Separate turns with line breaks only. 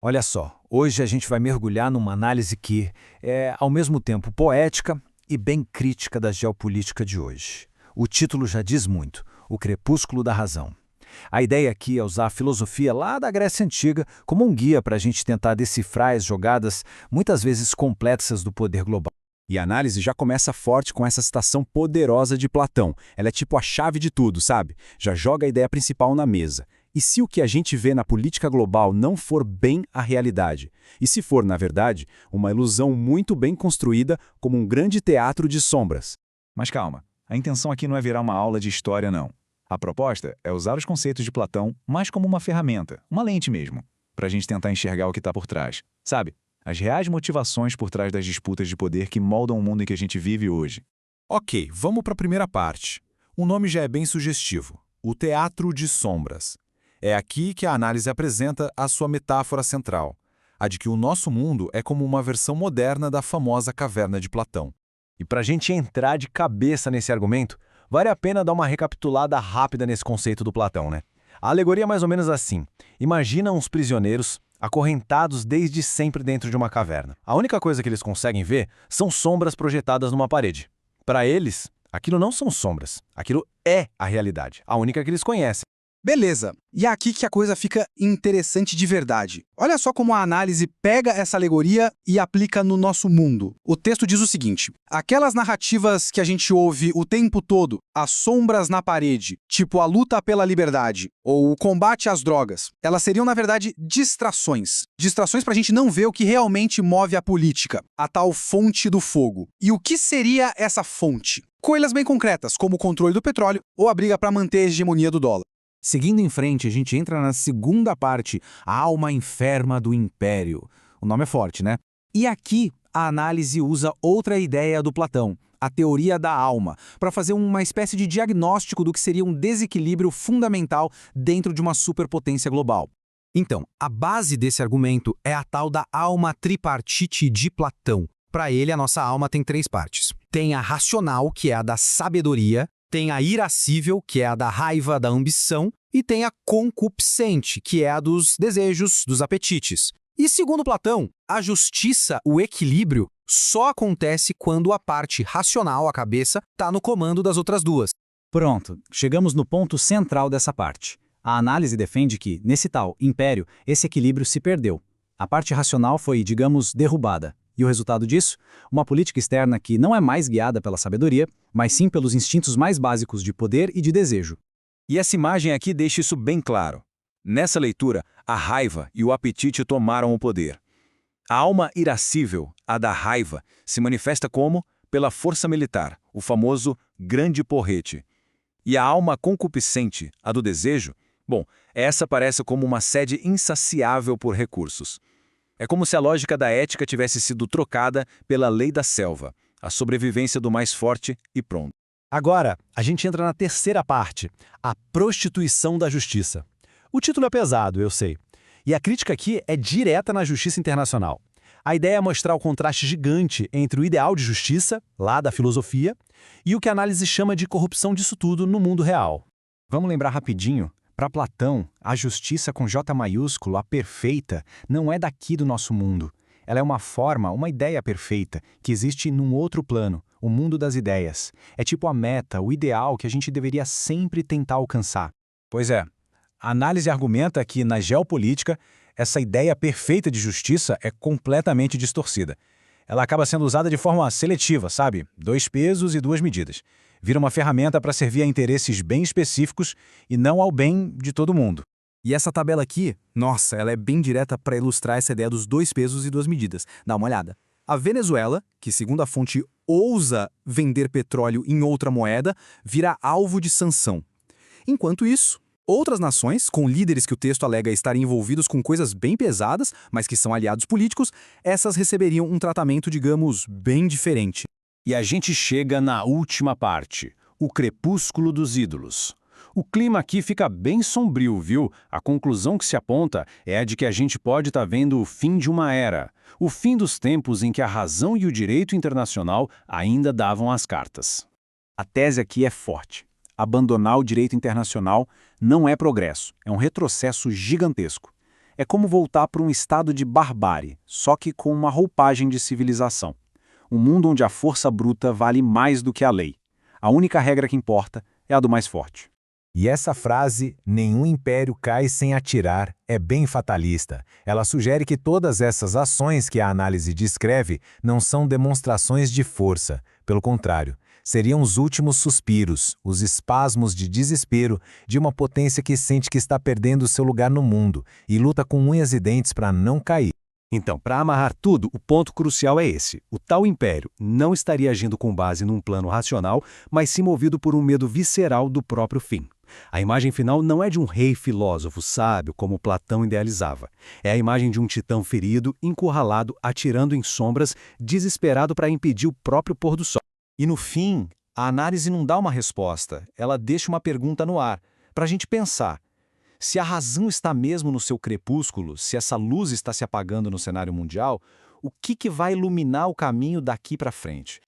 Olha só, hoje a gente vai mergulhar numa análise que é, ao mesmo tempo, poética e bem crítica da geopolítica de hoje. O título já diz muito: O Crepúsculo da Razão. A ideia aqui é usar a filosofia lá da Grécia Antiga como um guia para a gente tentar decifrar as jogadas, muitas vezes complexas, do poder global.
E a análise já começa forte com essa citação poderosa de Platão. Ela é tipo a chave de tudo, sabe? Já joga a ideia principal na mesa. E se o que a gente vê na política global não for bem a realidade? E se for, na verdade, uma ilusão muito bem construída como um grande teatro de sombras?
Mas calma, a intenção aqui não é virar uma aula de história, não. A proposta é usar os conceitos de Platão mais como uma ferramenta, uma lente mesmo, para a gente tentar enxergar o que está por trás. Sabe? As reais motivações por trás das disputas de poder que moldam o mundo em que a gente vive hoje.
Ok, vamos para a primeira parte. O nome já é bem sugestivo: o teatro de sombras. É aqui que a análise apresenta a sua metáfora central, a de que o nosso mundo é como uma versão moderna da famosa caverna de Platão.
E para a gente entrar de cabeça nesse argumento, vale a pena dar uma recapitulada rápida nesse conceito do Platão, né? A alegoria é mais ou menos assim: imagina uns prisioneiros acorrentados desde sempre dentro de uma caverna. A única coisa que eles conseguem ver são sombras projetadas numa parede. Para eles, aquilo não são sombras, aquilo é a realidade, a única que eles conhecem.
Beleza, e é aqui que a coisa fica interessante de verdade. Olha só como a análise pega essa alegoria e aplica no nosso mundo. O texto diz o seguinte: aquelas narrativas que a gente ouve o tempo todo, as sombras na parede, tipo a luta pela liberdade, ou o combate às drogas, elas seriam, na verdade, distrações. Distrações para a gente não ver o que realmente move a política, a tal fonte do fogo. E o que seria essa fonte? Coisas bem concretas, como o controle do petróleo ou a briga para manter a hegemonia do dólar.
Seguindo em frente, a gente entra na segunda parte, a alma enferma do império. O nome é forte, né? E aqui a análise usa outra ideia do Platão, a teoria da alma, para fazer uma espécie de diagnóstico do que seria um desequilíbrio fundamental dentro de uma superpotência global. Então, a base desse argumento é a tal da alma tripartite de Platão. Para ele, a nossa alma tem três partes. Tem a racional, que é a da sabedoria, tem a irascível, que é a da raiva, da ambição, e tem a concupiscente, que é a dos desejos, dos apetites. E segundo Platão, a justiça, o equilíbrio, só acontece quando a parte racional, a cabeça, está no comando das outras duas.
Pronto, chegamos no ponto central dessa parte. A análise defende que, nesse tal império, esse equilíbrio se perdeu. A parte racional foi, digamos, derrubada. E o resultado disso? Uma política externa que não é mais guiada pela sabedoria, mas sim pelos instintos mais básicos de poder e de desejo.
E essa imagem aqui deixa isso bem claro. Nessa leitura, a raiva e o apetite tomaram o poder. A alma irascível, a da raiva, se manifesta como pela força militar, o famoso grande porrete. E a alma concupiscente, a do desejo, bom, essa parece como uma sede insaciável por recursos. É como se a lógica da ética tivesse sido trocada pela lei da selva, a sobrevivência do mais forte e pronto.
Agora, a gente entra na terceira parte, a prostituição da justiça. O título é pesado, eu sei. E a crítica aqui é direta na justiça internacional. A ideia é mostrar o contraste gigante entre o ideal de justiça, lá da filosofia, e o que a análise chama de corrupção disso tudo no mundo real.
Vamos lembrar rapidinho? Para Platão, a justiça com J maiúsculo, a perfeita, não é daqui do nosso mundo. Ela é uma forma, uma ideia perfeita, que existe num outro plano, o mundo das ideias. É tipo a meta, o ideal que a gente deveria sempre tentar alcançar.
Pois é, a análise argumenta que, na geopolítica, essa ideia perfeita de justiça é completamente distorcida. Ela acaba sendo usada de forma seletiva, sabe? 2 pesos e 2 medidas. Vira uma ferramenta para servir a interesses bem específicos e não ao bem de todo mundo.
E essa tabela aqui, nossa, ela é bem direta para ilustrar essa ideia dos 2 pesos e 2 medidas. Dá uma olhada. A Venezuela, que segundo a fonte ousa vender petróleo em outra moeda, vira alvo de sanção. Enquanto isso, outras nações, com líderes que o texto alega estarem envolvidos com coisas bem pesadas, mas que são aliados políticos, essas receberiam um tratamento, digamos, bem diferente.
E a gente chega na última parte, o crepúsculo dos ídolos. O clima aqui fica bem sombrio, viu? A conclusão que se aponta é a de que a gente pode estar vendo o fim de uma era, o fim dos tempos em que a razão e o direito internacional ainda davam as cartas.
A tese aqui é forte. Abandonar o direito internacional não é progresso, é um retrocesso gigantesco.
É como voltar para um estado de barbárie, só que com uma roupagem de civilização. Um mundo onde a força bruta vale mais do que a lei. A única regra que importa é a do mais forte.
E essa frase, nenhum império cai sem atirar, é bem fatalista. Ela sugere que todas essas ações que a análise descreve não são demonstrações de força. Pelo contrário, seriam os últimos suspiros, os espasmos de desespero de uma potência que sente que está perdendo seu lugar no mundo e luta com unhas e dentes para não cair.
Então, para amarrar tudo, o ponto crucial é esse. O tal império não estaria agindo com base num plano racional, mas sim movido por um medo visceral do próprio fim. A imagem final não é de um rei filósofo sábio, como Platão idealizava. É a imagem de um titã ferido, encurralado, atirando em sombras, desesperado para impedir o próprio pôr do sol.
E no fim, a análise não dá uma resposta, ela deixa uma pergunta no ar, para a gente pensar. Se a razão está mesmo no seu crepúsculo, se essa luz está se apagando no cenário mundial, o que vai iluminar o caminho daqui para frente?